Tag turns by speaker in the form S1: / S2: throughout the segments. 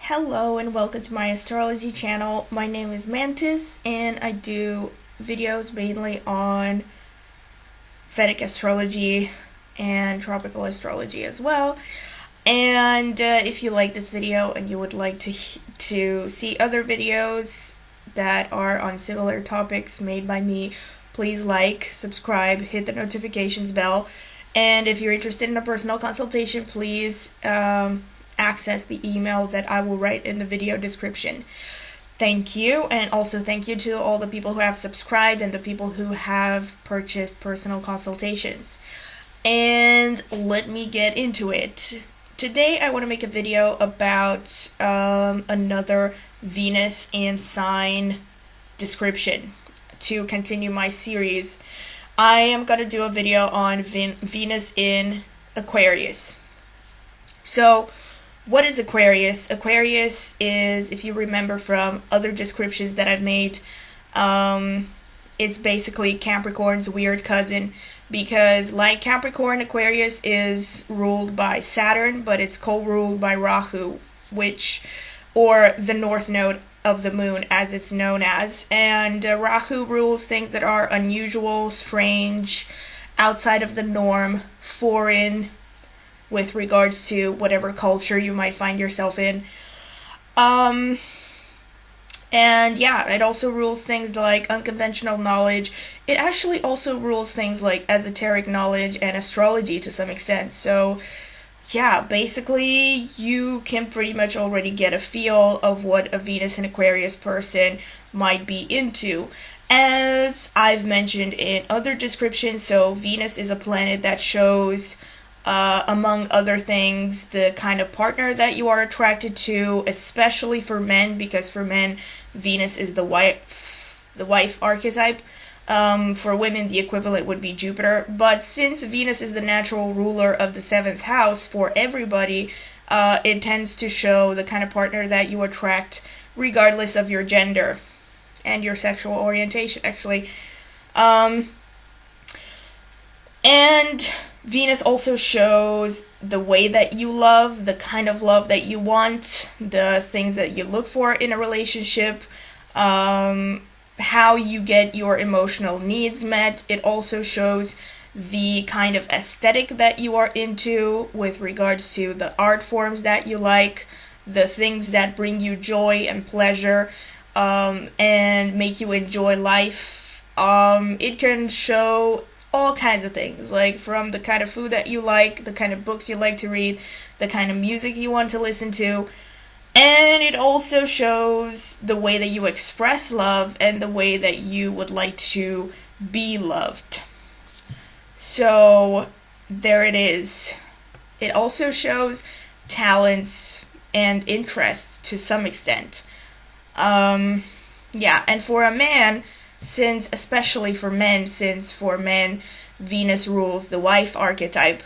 S1: Hello and welcome to my astrology channel. My name is Mantis and I do videos mainly on Vedic Astrology and tropical astrology as well. And if you like this video and you would like to see other videos that are on similar topics made by me, please like, subscribe, hit the notifications bell. And if you're interested in a personal consultation, please access the email that I will write in the video description. Thank you, and also thank you to all the people who have subscribed and the people who have purchased personal consultations. And let me get into it. Today I want to make a video about another Venus and sign description to continue my series. I am going to do a video on Venus in Aquarius. So, what is Aquarius? Aquarius is, if you remember from other descriptions that I've made, it's basically Capricorn's weird cousin, because like Capricorn, Aquarius is ruled by Saturn, but it's co-ruled by Rahu, or the north node of the moon, as it's known as. And Rahu rules things that are unusual, strange, outside of the norm, foreign, with regards to whatever culture you might find yourself in. And yeah, it also rules things like unconventional knowledge. It actually also rules things like esoteric knowledge and astrology to some extent. So yeah, basically you can pretty much already get a feel of what a Venus and Aquarius person might be into. As I've mentioned in other descriptions, so Venus is a planet that shows among other things, the kind of partner that you are attracted to, especially for men, because for men, Venus is the wife archetype. For women, the equivalent would be Jupiter. But since Venus is the natural ruler of the 7th house for everybody, it tends to show the kind of partner that you attract regardless of your gender and your sexual orientation, actually. And Venus also shows the way that you love, the kind of love that you want, the things that you look for in a relationship, how you get your emotional needs met. It also shows the kind of aesthetic that you are into with regards to the art forms that you like, the things that bring you joy and pleasure, and make you enjoy life. It can show all kinds of things, like from the kind of food that you like, the kind of books you like to read, the kind of music you want to listen to. And it also shows the way that you express love and the way that you would like to be loved. So there it is. It also shows talents and interests to some extent. Yeah, and for a man, especially for men, since for men Venus rules the wife archetype,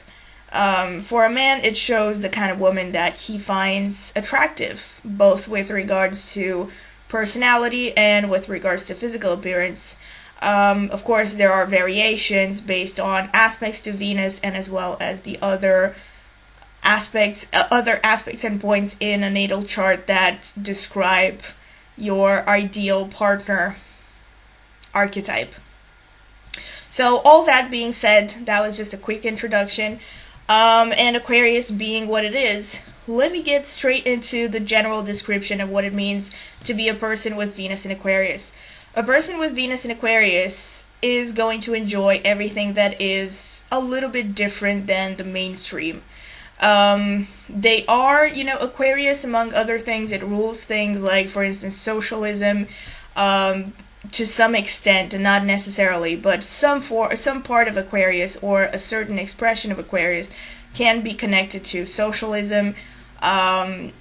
S1: for a man it shows the kind of woman that he finds attractive, both with regards to personality and with regards to physical appearance. Of course, there are variations based on aspects to Venus, and as well as the other aspects and points in a natal chart that describe your ideal partner archetype. So all that being said, that was just a quick introduction, and Aquarius being what it is, let me get straight into the general description of what it means to be a person with Venus in Aquarius. A person with Venus in Aquarius is going to enjoy everything that is a little bit different than the mainstream. They are, Aquarius, among other things, it rules things like, for instance, socialism, to some extent, not necessarily, but some part of Aquarius or a certain expression of Aquarius can be connected to socialism, and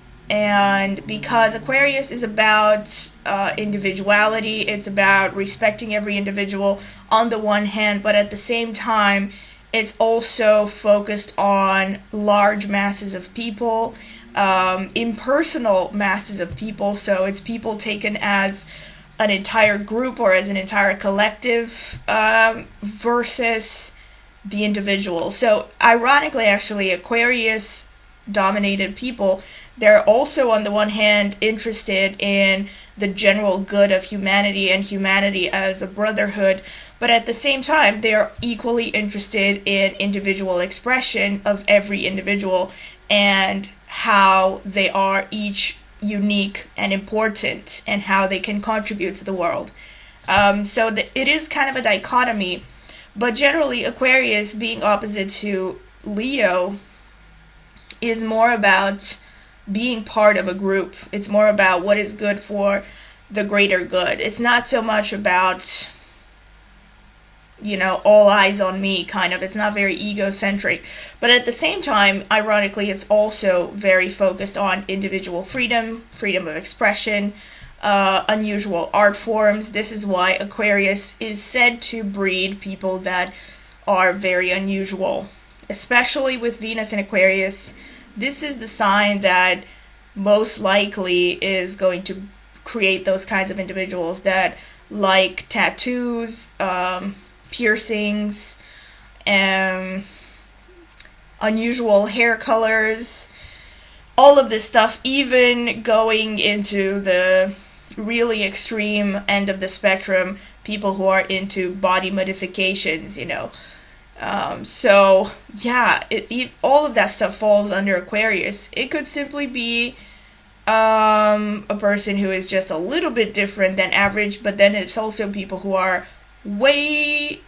S1: because Aquarius is about individuality, it's about respecting every individual on the one hand, but at the same time, it's also focused on large masses of people, impersonal masses of people, so it's people taken as an entire group or as an entire collective versus the individual. So ironically, actually, Aquarius dominated people They're also, on the one hand, interested in the general good of humanity and humanity as a brotherhood, but at the same time, they are equally interested in individual expression of every individual and how they are each unique and important and how they can contribute to the world. It is kind of a dichotomy, but generally Aquarius, being opposite to Leo, is more about being part of a group. It's more about what is good for the greater good. It's not so much about, all eyes on me, kind of. It's not very egocentric. But at the same time, ironically, it's also very focused on individual freedom, freedom of expression, unusual art forms. This is why Aquarius is said to breed people that are very unusual. Especially with Venus in Aquarius, this is the sign that most likely is going to create those kinds of individuals that like tattoos, piercings, unusual hair colors, all of this stuff, even going into the really extreme end of the spectrum, people who are into body modifications, all of that stuff falls under Aquarius. It could simply be a person who is just a little bit different than average, but then it's also people who are way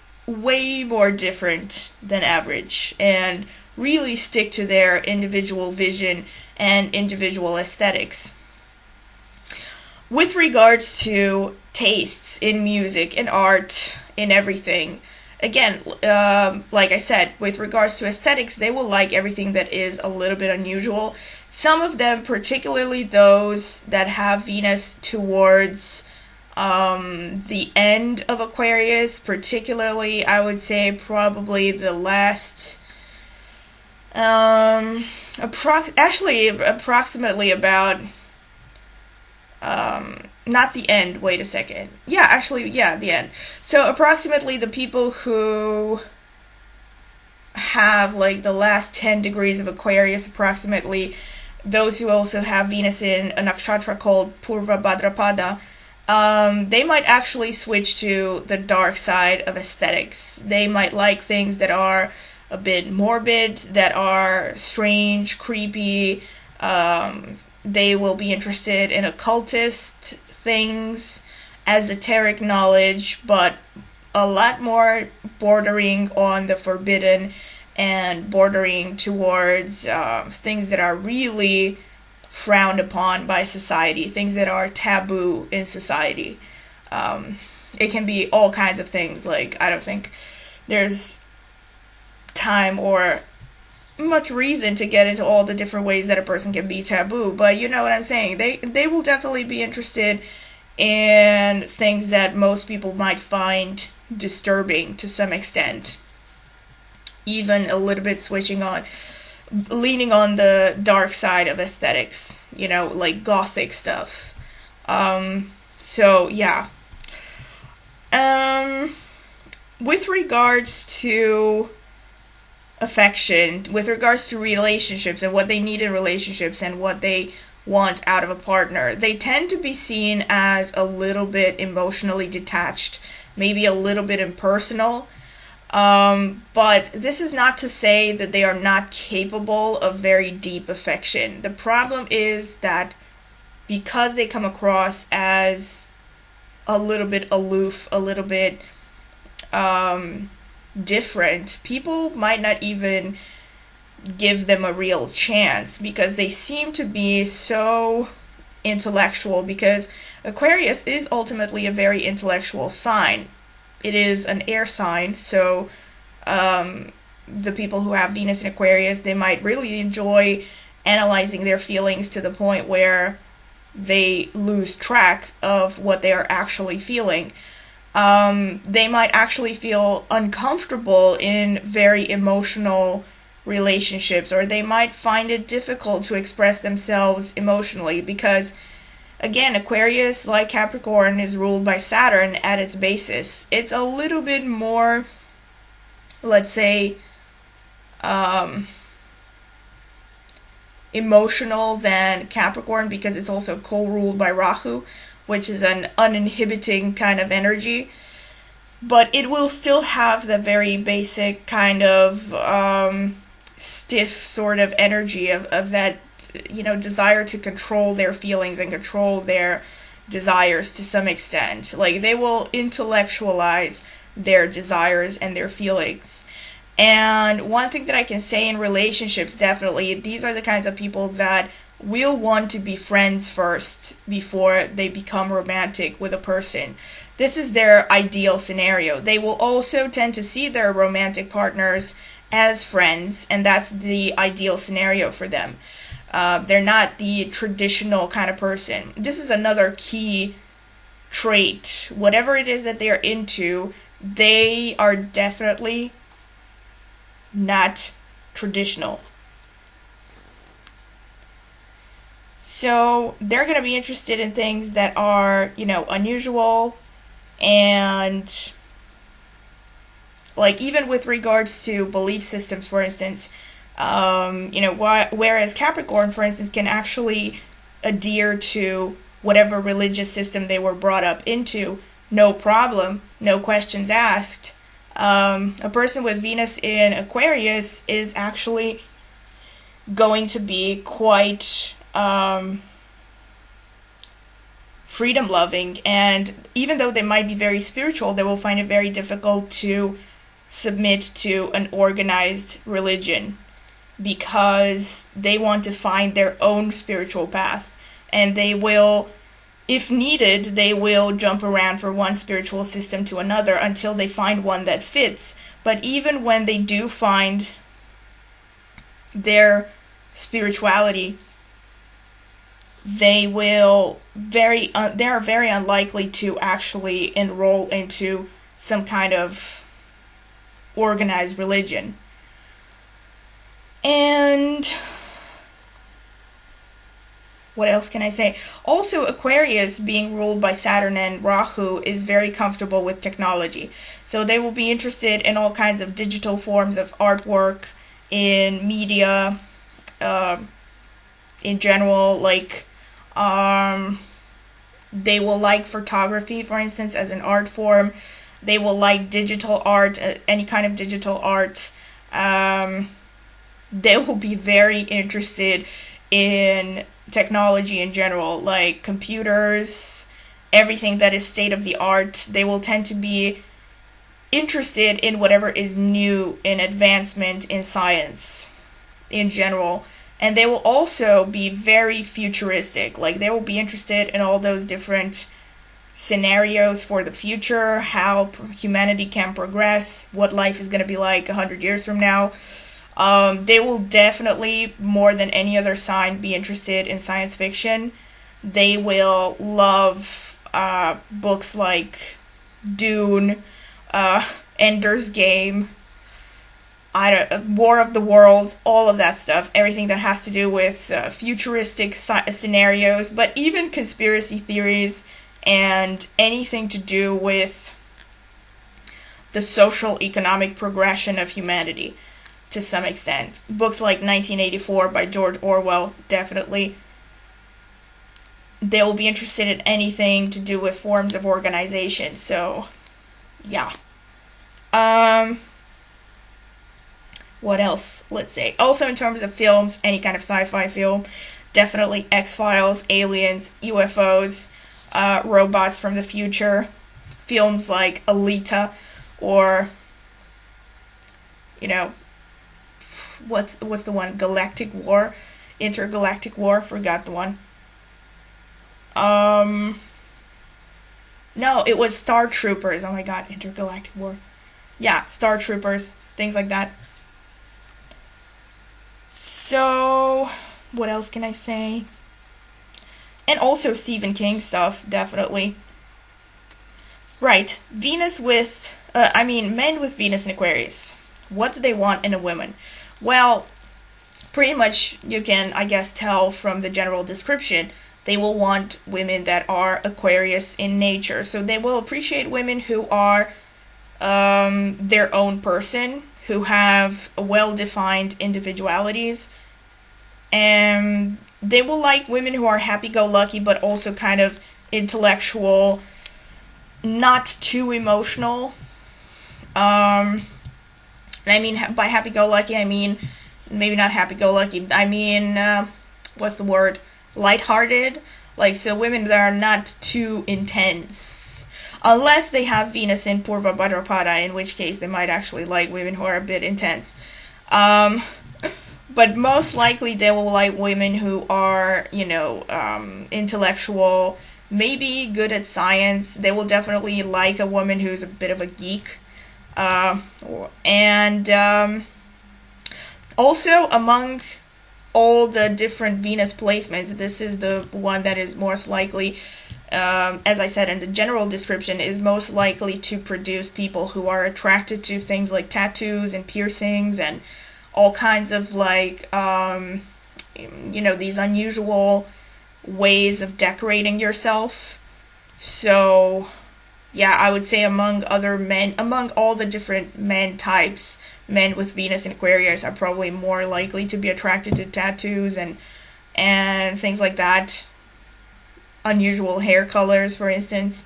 S1: more different than average and really stick to their individual vision and individual aesthetics. With regards to tastes in music, in art, in everything, again, like I said, with regards to aesthetics, they will like everything that is a little bit unusual. Some of them, particularly those that have Venus towards the end of Aquarius, particularly, I would say probably the last, approximately about, not the end, wait a second. The end. So approximately the people who have like the last 10 degrees of Aquarius, approximately those who also have Venus in a nakshatra called Purva Bhadrapada, they might actually switch to the dark side of aesthetics. They might like things that are a bit morbid, that are strange, creepy. They will be interested in occultist things, esoteric knowledge, but a lot more bordering on the forbidden and bordering towards things that are really frowned upon by society, things that are taboo in society. It can be all kinds of things. Like, I don't think there's time or much reason to get into all the different ways that a person can be taboo, but you know what I'm saying. They will definitely be interested in things that most people might find disturbing to some extent, even a little bit leaning on the dark side of aesthetics, like gothic stuff. With regards to affection, with regards to relationships and what they need in relationships and what they want out of a partner, they tend to be seen as a little bit emotionally detached, maybe a little bit impersonal. But this is not to say that they are not capable of very deep affection. The problem is that because they come across as a little bit aloof, a little bit different, people might not even give them a real chance because they seem to be so intellectual, because Aquarius is ultimately a very intellectual sign. It is an air sign, so the people who have Venus in Aquarius, they might really enjoy analyzing their feelings to the point where they lose track of what they are actually feeling. They might actually feel uncomfortable in very emotional relationships, or they might find it difficult to express themselves emotionally because, again, Aquarius, like Capricorn, is ruled by Saturn at its basis. It's a little bit more, let's say, emotional than Capricorn because it's also co-ruled by Rahu, which is an uninhibiting kind of energy. But it will still have the very basic kind of stiff sort of energy of that, desire to control their feelings and control their desires to some extent. Like, they will intellectualize their desires and their feelings. And one thing that I can say in relationships, definitely, these are the kinds of people that will want to be friends first before they become romantic with a person. This is their ideal scenario. They will also tend to see their romantic partners as friends, and that's the ideal scenario for them. They're not the traditional kind of person. This is another key trait. Whatever it is that they're into, they are definitely not traditional. So they're going to be interested in things that are, unusual, and like even with regards to belief systems, for instance, whereas Capricorn, for instance, can actually adhere to whatever religious system they were brought up into, no problem, no questions asked. A person with Venus in Aquarius is actually going to be quite freedom-loving, and even though they might be very spiritual, they will find it very difficult to submit to an organized religion because they want to find their own spiritual path, and they will, if needed, they will jump around from one spiritual system to another until they find one that fits. But even when they do find their spirituality, they are very unlikely to actually enroll into some kind of organized religion. And what else can I say? Also, Aquarius, being ruled by Saturn and Rahu, is very comfortable with technology. So they will be interested in all kinds of digital forms of artwork, in media, in general, like they will like photography, for instance, as an art form. They will like digital art, any kind of digital art. They will be very interested in technology in general, like computers, everything that is state of the art. They will tend to be interested in whatever is new in advancement in science in general. And they will also be very futuristic. Like, they will be interested in all those different scenarios for the future, how humanity can progress, what life is going to be like 100 years from now. They will definitely, more than any other sign, be interested in science fiction. They will love books like Dune, Ender's Game, War of the Worlds, all of that stuff, everything that has to do with futuristic scenarios, but even conspiracy theories and anything to do with the social economic progression of humanity to some extent. Books like 1984 by George Orwell, definitely. They will be interested in anything to do with forms of organization, so yeah. What else? Let's say. Also, in terms of films, any kind of sci-fi film, definitely X-Files, aliens, UFOs, robots from the future, films like Alita, or, what's the one? Galactic War? Intergalactic War? Forgot the one. No, it was Star Troopers. Oh my god, Intergalactic War. Yeah, Star Troopers, things like that. So, what else can I say? And also Stephen King stuff, definitely. Right, men with Venus in Aquarius. What do they want in a woman? Well, pretty much you can, I guess, tell from the general description. They will want women that are Aquarius in nature. So they will appreciate women who are their own person, who have well-defined individualities, And they will like women who are happy-go-lucky, but also kind of intellectual, not too emotional. And I mean, by happy-go-lucky, I mean, maybe not happy-go-lucky, I mean, what's the word? Lighthearted. Like, so women that are not too intense. Unless they have Venus in Purva Bhadrapada, in which case they might actually like women who are a bit intense. But most likely they will like women who are, intellectual, maybe good at science. They will definitely like a woman who's a bit of a geek. Also, among all the different Venus placements, this is the one that is most likely, as I said in the general description, is most likely to produce people who are attracted to things like tattoos and piercings and all kinds of these unusual ways of decorating yourself. So, yeah, I would say among all the different men types, men with Venus in Aquarius are probably more likely to be attracted to tattoos and things like that. Unusual hair colors, for instance.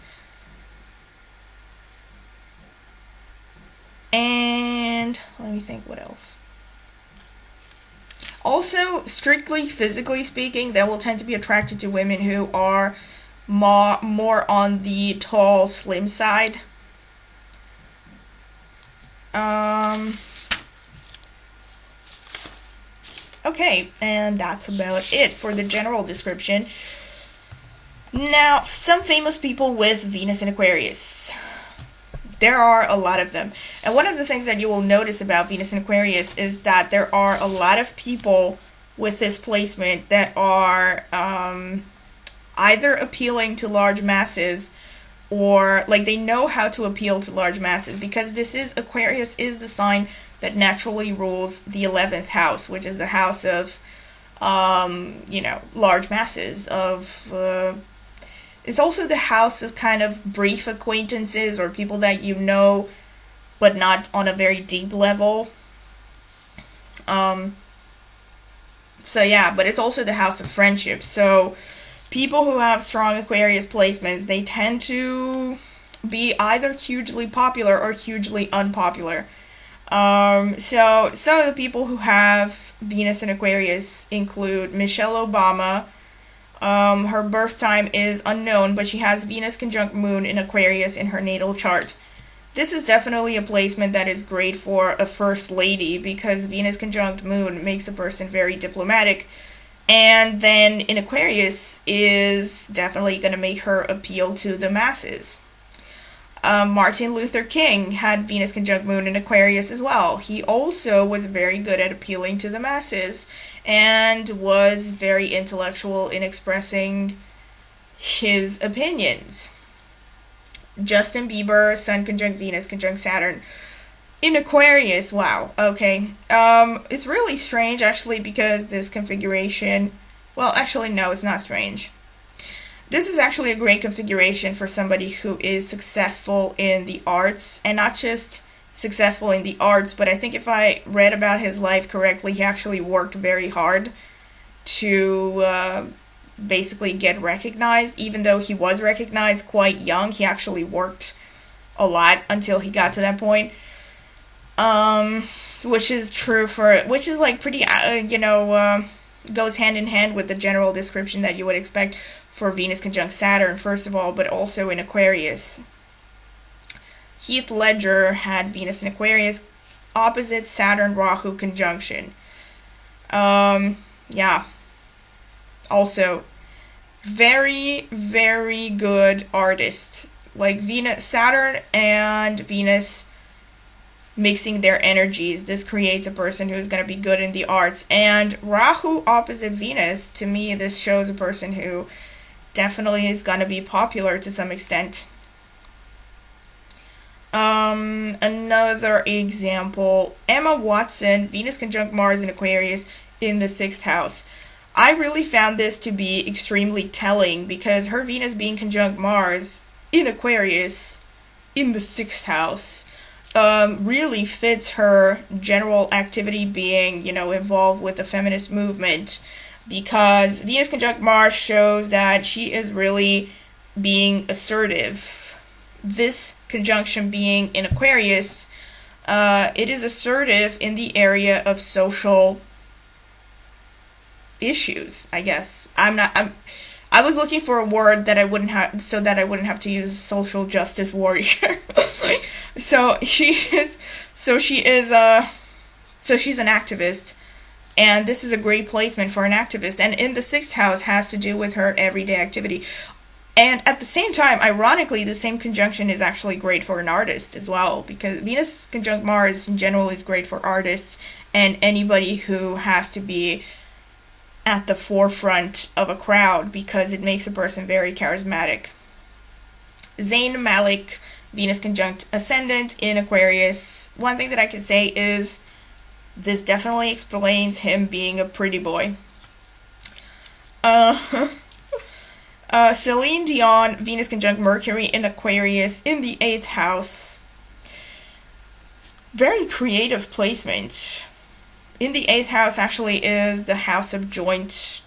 S1: And let me think what else. Also, strictly physically speaking, they will tend to be attracted to women who are more on the tall, slim side. Okay, and that's about it for the general description. Now, some famous people with Venus in Aquarius. There are a lot of them. And one of the things that you will notice about Venus in Aquarius is that there are a lot of people with this placement that are either appealing to large masses or they know how to appeal to large masses, because Aquarius is the sign that naturally rules the 11th house, which is the house of large masses it's also the house of kind of brief acquaintances or people that you know but not on a very deep level. So yeah, but it's also the house of friendship. So people who have strong Aquarius placements, they tend to be either hugely popular or hugely unpopular. So some of the people who have Venus in Aquarius include Michelle Obama. Her birth time is unknown, but she has Venus conjunct Moon in Aquarius in her natal chart. This is definitely a placement that is great for a first lady, because Venus conjunct Moon makes a person very diplomatic, and then in Aquarius is definitely going to make her appeal to the masses. Martin Luther King had Venus conjunct Moon in Aquarius as well. He also was very good at appealing to the masses and was very intellectual in expressing his opinions. Justin Bieber, Sun conjunct Venus conjunct Saturn in Aquarius. Wow, okay. It's really strange, actually, because this configuration... Well, actually, no, it's not strange. This is actually a great configuration for somebody who is successful in the arts, and not just successful in the arts, but I think if I read about his life correctly, he actually worked very hard to basically get recognized. Even though he was recognized quite young, he actually worked a lot until he got to that point. Which is pretty, goes hand in hand with the general description that you would expect for Venus conjunct Saturn, first of all, but also in Aquarius. Heath Ledger had Venus in Aquarius opposite Saturn-Rahu conjunction. Yeah. Also, very, very good artist. Saturn and Venus mixing their energies, this creates a person who's going to be good in the arts. And Rahu opposite Venus, to me, this shows a person who definitely is going to be popular to some extent. Another example, Emma Watson, Venus conjunct Mars in Aquarius in the 6th house. I really found this to be extremely telling, because her Venus being conjunct Mars in Aquarius in the 6th house really fits her general activity being, involved with the feminist movement, because Venus conjunct Mars shows that she is really being assertive. This conjunction being in Aquarius, it is assertive in the area of social issues, I guess. I was looking for a word that I wouldn't have to use social justice warrior. So she's an activist, and this is a great placement for an activist. And in the 6th house has to do with her everyday activity. And at the same time, ironically, the same conjunction is actually great for an artist as well, because Venus conjunct Mars in general is great for artists and anybody who has to be at the forefront of a crowd, because it makes a person very charismatic. Zayn Malik, Venus conjunct Ascendant in Aquarius. One thing that I can say is this definitely explains him being a pretty boy. Celine Dion, Venus conjunct Mercury in Aquarius in the 8th house. Very creative placement. In the 8th house actually is the house of joint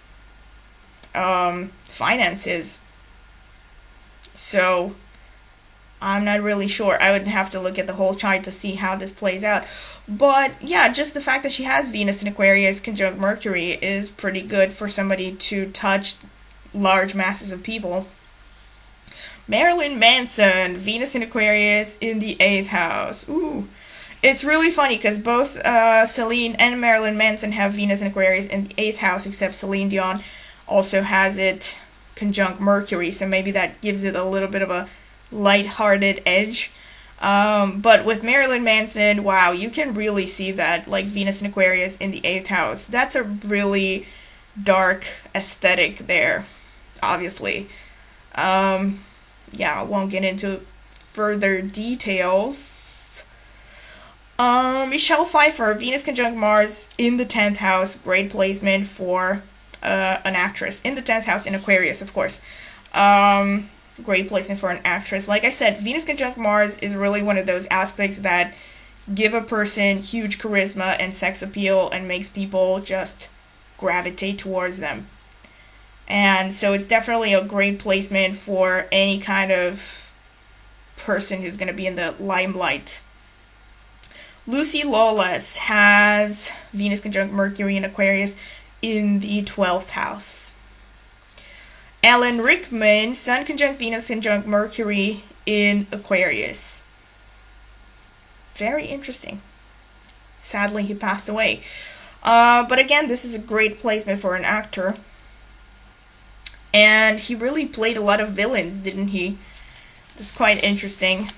S1: finances. So I'm not really sure. I would have to look at the whole chart to see how this plays out. But yeah, just the fact that she has Venus in Aquarius conjunct Mercury is pretty good for somebody to touch large masses of people. Marilyn Manson, Venus in Aquarius in the 8th house. Ooh. It's really funny because both Celine and Marilyn Manson have Venus in Aquarius in the 8th house, except Celine Dion also has it conjunct Mercury, so maybe that gives it a little bit of a light-hearted edge. But with Marilyn Manson, wow, you can really see that, like Venus in Aquarius in the 8th house. That's a really dark aesthetic there, obviously. Yeah, I won't get into further details. Michelle Pfeiffer, Venus conjunct Mars in the 10th house. Great placement for an actress. In the 10th house in Aquarius, of course. Great placement for an actress. Like I said, Venus conjunct Mars is really one of those aspects that give a person huge charisma and sex appeal and makes people just gravitate towards them. And so it's definitely a great placement for any kind of person who's going to be in the limelight. Lucy Lawless has Venus conjunct Mercury in Aquarius in the 12th house. Alan Rickman, Sun conjunct Venus conjunct Mercury in Aquarius. Very interesting. Sadly, he passed away. But again, this is a great placement for an actor. And he really played a lot of villains, didn't he? That's quite interesting.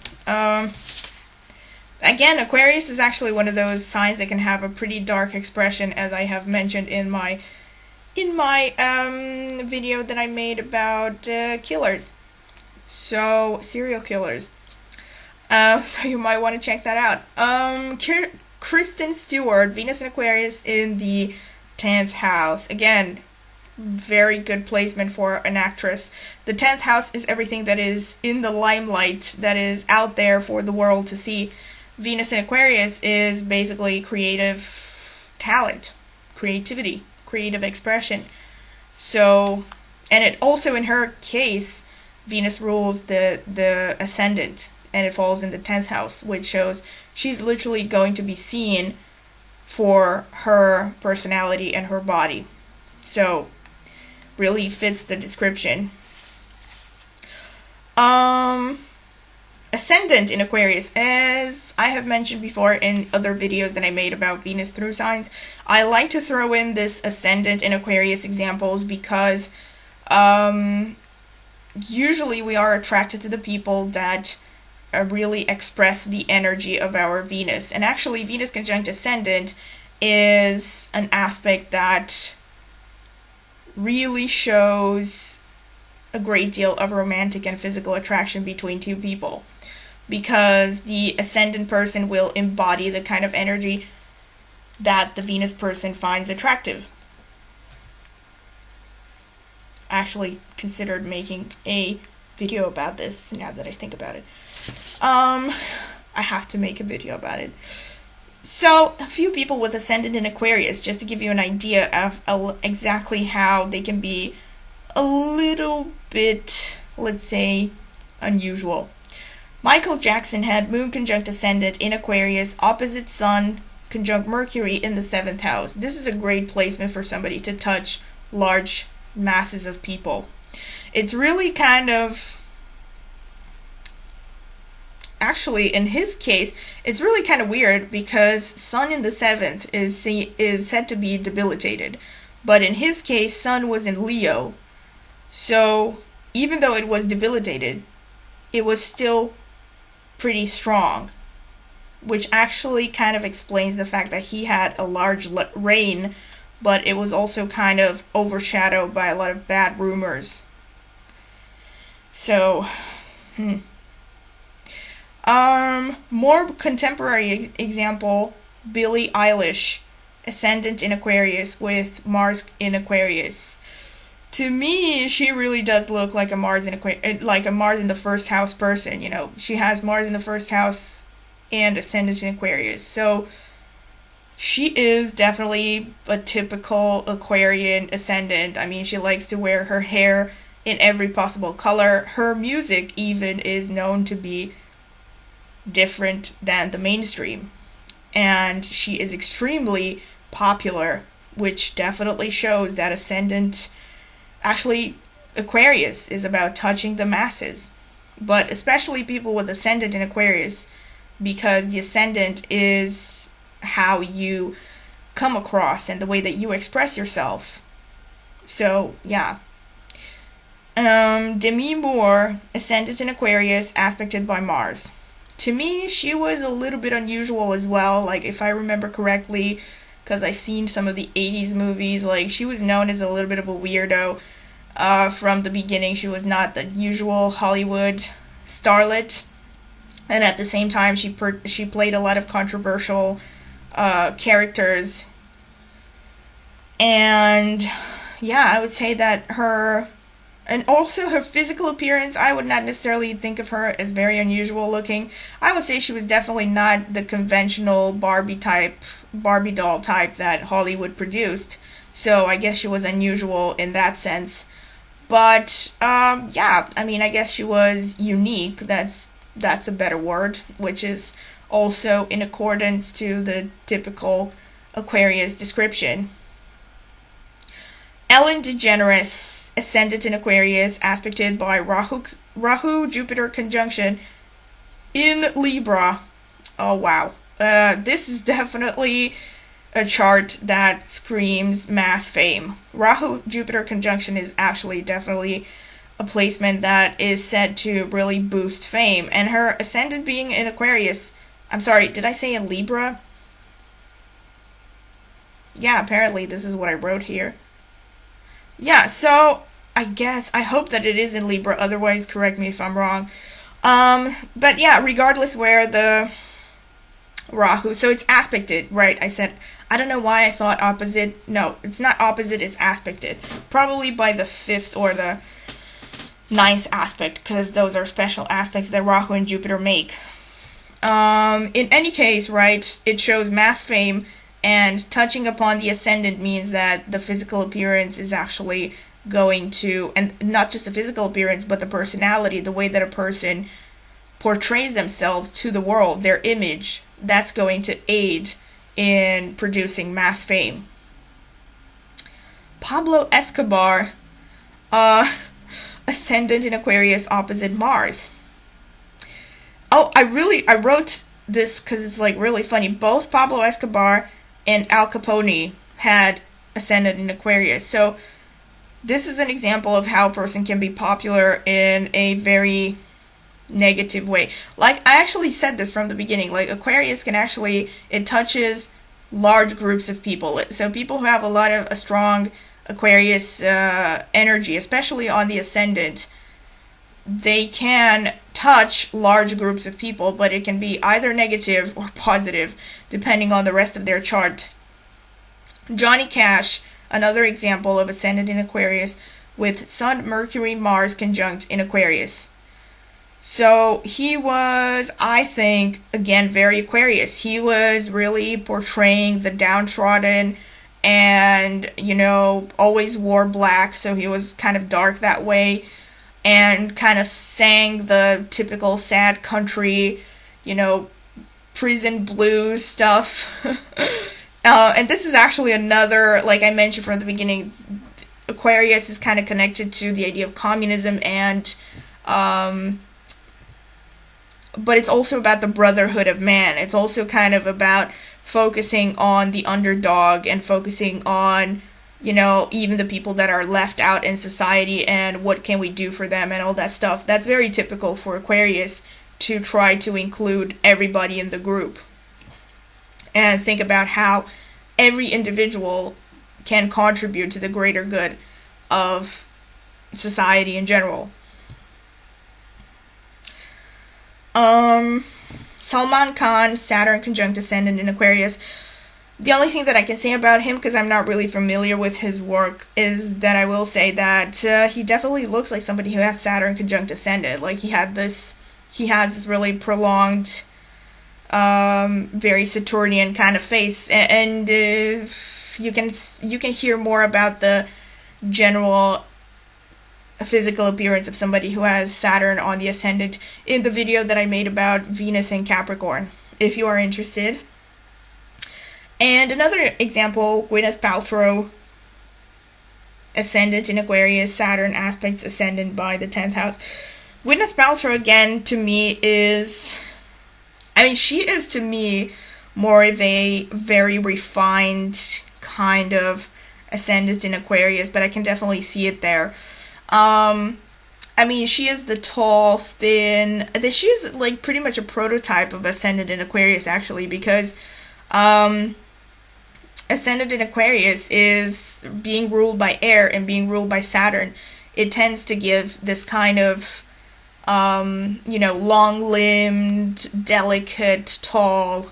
S1: Again, Aquarius is actually one of those signs that can have a pretty dark expression, as I have mentioned in my video that I made about killers. So, serial killers. So you might want to check that out. Kristen Stewart, Venus in Aquarius in the 10th house. Again, very good placement for an actress. The 10th house is everything that is in the limelight, that is out there for the world to see. Venus in Aquarius is basically creative talent, creativity, creative expression. So, and it also in her case, Venus rules the Ascendant, and it falls in the 10th house, which shows she's literally going to be seen for her personality and her body. So, really fits the description. Ascendant in Aquarius, as I have mentioned before in other videos that I made about Venus through signs, I like to throw in this Ascendant in Aquarius examples because usually we are attracted to the people that really express the energy of our Venus. And actually, Venus conjunct Ascendant is an aspect that really shows a great deal of romantic and physical attraction between two people, because the Ascendant person will embody the kind of energy that the Venus person finds attractive. I actually considered making a video about this now that I think about it. I have to make a video about it. So, a few people with Ascendant in Aquarius, just to give you an idea of exactly how they can be a little bit, let's say, unusual. Michael Jackson had Moon conjunct Ascendant in Aquarius, opposite Sun conjunct Mercury in the 7th house. This is a great placement for somebody to touch large masses of people. It's really kind of... Actually, in his case, it's really kind of weird because Sun in the 7th is said to be debilitated. But in his case, Sun was in Leo. So, even though it was debilitated, it was still pretty strong. Which actually kind of explains the fact that he had a large reign, but it was also kind of overshadowed by a lot of bad rumors. So, more contemporary example, Billie Eilish, Ascendant in Aquarius with Mars in Aquarius. To me, she really does look like a Mars in the first house person. You know, she has Mars in the first house and Ascendant in Aquarius. So she is definitely a typical Aquarian Ascendant. I mean, she likes to wear her hair in every possible color. Her music even is known to be different than the mainstream. And she is extremely popular, which definitely shows that Ascendant... Actually, Aquarius is about touching the masses. But especially people with Ascendant in Aquarius, because the Ascendant is how you come across and the way that you express yourself. So, yeah. Demi Moore, Ascendant in Aquarius, aspected by Mars. To me, she was a little bit unusual as well. Like, if I remember correctly, because I've seen some of the 80s movies, like, she was known as a little bit of a weirdo. From the beginning, she was not the usual Hollywood starlet. And at the same time, she played a lot of controversial characters. And, yeah, I would say that her... And also her physical appearance, I would not necessarily think of her as very unusual looking. I would say she was definitely not the conventional Barbie doll type that Hollywood produced. So I guess she was unusual in that sense. But, yeah, I mean, I guess she was unique. That's a better word, which is also in accordance to the typical Aquarius description. Ellen DeGeneres, Ascendant in Aquarius, aspected by Rahu-Jupiter conjunction in Libra. Oh, wow. This is definitely a chart that screams mass fame. Rahu-Jupiter conjunction is actually definitely a placement that is said to really boost fame. And her Ascendant being in Aquarius... I'm sorry, did I say in Libra? Yeah, apparently this is what I wrote here. Yeah, so I hope that it is in Libra, otherwise correct me if I'm wrong. But yeah, regardless where the Rahu, so it's aspected, right? I don't know why I thought opposite. No, it's not opposite, it's aspected. Probably by the 5th or the 9th aspect, because those are special aspects that Rahu and Jupiter make. In any case, right, it shows mass fame. And touching upon the Ascendant means that the physical appearance is actually going to, and not just the physical appearance, but the personality, the way that a person portrays themselves to the world, their image, that's going to aid in producing mass fame. Pablo Escobar, Ascendant in Aquarius, opposite Mars. Oh, I wrote this because it's like really funny. Both Pablo Escobar and Al Capone had Ascendant in Aquarius. So this is an example of how a person can be popular in a very negative way. Like, I actually said this from the beginning. Like, Aquarius can actually, it touches large groups of people. So people who have a strong Aquarius energy, especially on the Ascendant, they can touch large groups of people, but it can be either negative or positive, depending on the rest of their chart. Johnny Cash, another example of Ascendant in Aquarius, with Sun, Mercury, Mars conjunct in Aquarius. So he was, I think, again, very Aquarius. He was really portraying the downtrodden and, always wore black, so he was kind of dark that way, and kind of sang the typical sad country, prison blues stuff. And this is actually another, like I mentioned from the beginning, Aquarius is kind of connected to the idea of communism, and but it's also about the brotherhood of man. It's also kind of about focusing on the underdog and focusing on, even the people that are left out in society and what can we do for them and all that stuff. That's very typical for Aquarius, to try to include everybody in the group and think about how every individual can contribute to the greater good of society in general. Salman Khan, Saturn conjunct Ascendant in Aquarius. The only thing that I can say about him, because I'm not really familiar with his work, is that I will say that he definitely looks like somebody who has Saturn conjunct Ascendant. Like he has this really prolonged, very Saturnian kind of face, and you can hear more about the general physical appearance of somebody who has Saturn on the Ascendant in the video that I made about Venus and Capricorn, if you are interested. And another example, Gwyneth Paltrow, Ascendant in Aquarius, Saturn aspects Ascendant by the 10th house. Gwyneth Paltrow, again, to me she is to me more of a very refined kind of Ascendant in Aquarius, but I can definitely see it there. She is the tall, thin, she's like pretty much a prototype of Ascendant in Aquarius, actually, because Ascendant in Aquarius is being ruled by air and being ruled by Saturn. It tends to give this kind of, long-limbed, delicate, tall,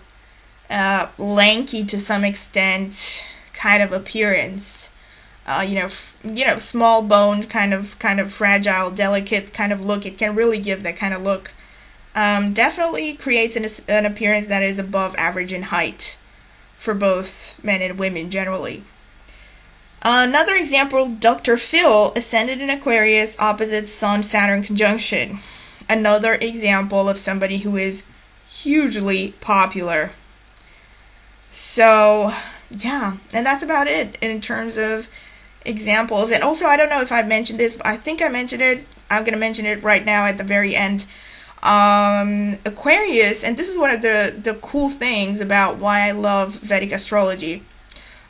S1: lanky to some extent kind of appearance. Small boned, kind of fragile, delicate kind of look. It can really give that kind of look. Definitely creates an appearance that is above average in height for both men and women generally. Another example, Dr. Phil, Ascendant in Aquarius, opposite Sun-Saturn conjunction. Another example of somebody who is hugely popular. So, yeah, and that's about it in terms of examples. And also, I don't know if I've mentioned this, but I think I mentioned it. I'm going to mention it right now at the very end. Aquarius, and this is one of the cool things about why I love Vedic astrology.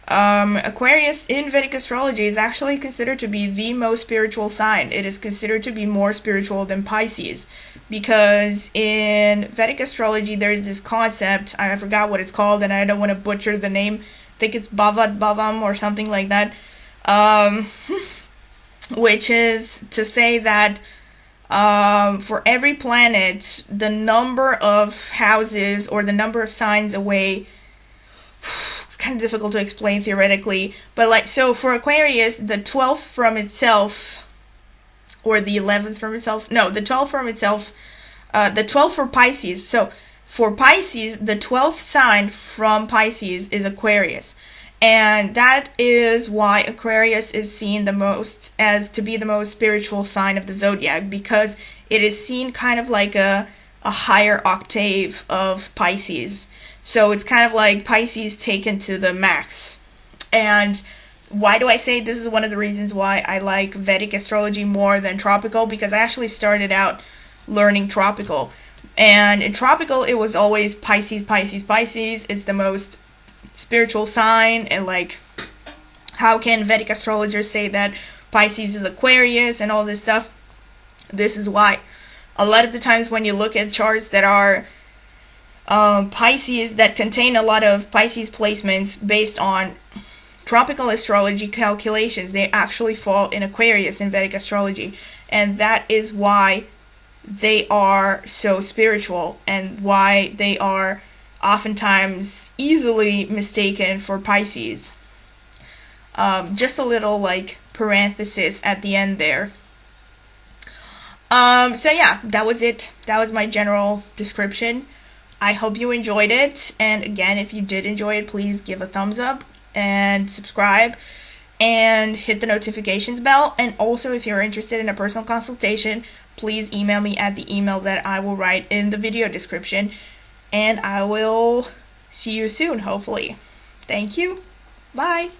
S1: Aquarius in Vedic astrology is actually considered to be the most spiritual sign. It is considered to be more spiritual than Pisces, because in Vedic astrology there's this concept, I forgot what it's called and I don't want to butcher the name, I think it's Bhavam or something like that, which is to say that for every planet, the number of houses or the number of signs away, it's kind of difficult to explain theoretically, but so for Aquarius, the 12th from itself, or the 11th from itself, no, the 12th from itself, the 12th for Pisces. So for Pisces, the 12th sign from Pisces is Aquarius. And that is why Aquarius is seen the most as to be the most spiritual sign of the zodiac, because it is seen kind of like a higher octave of Pisces. So it's kind of like Pisces taken to the max. And why do I say this is one of the reasons why I like Vedic astrology more than tropical? Because I actually started out learning tropical. And in tropical, it was always Pisces, Pisces, Pisces. It's the most spiritual sign, and how can Vedic astrologers say that Pisces is Aquarius and all this stuff? This is why. A lot of the times when you look at charts that are Pisces, that contain a lot of Pisces placements based on tropical astrology calculations, they actually fall in Aquarius in Vedic astrology, and that is why they are so spiritual and why they are oftentimes easily mistaken for Pisces. Just a little parenthesis at the end there. So yeah, that was it. That was my general description. I hope you enjoyed it. And again, if you did enjoy it, please give a thumbs up and subscribe and hit the notifications bell. And also, if you're interested in a personal consultation, please email me at the email that I will write in the video description. And I will see you soon, hopefully. Thank you. Bye.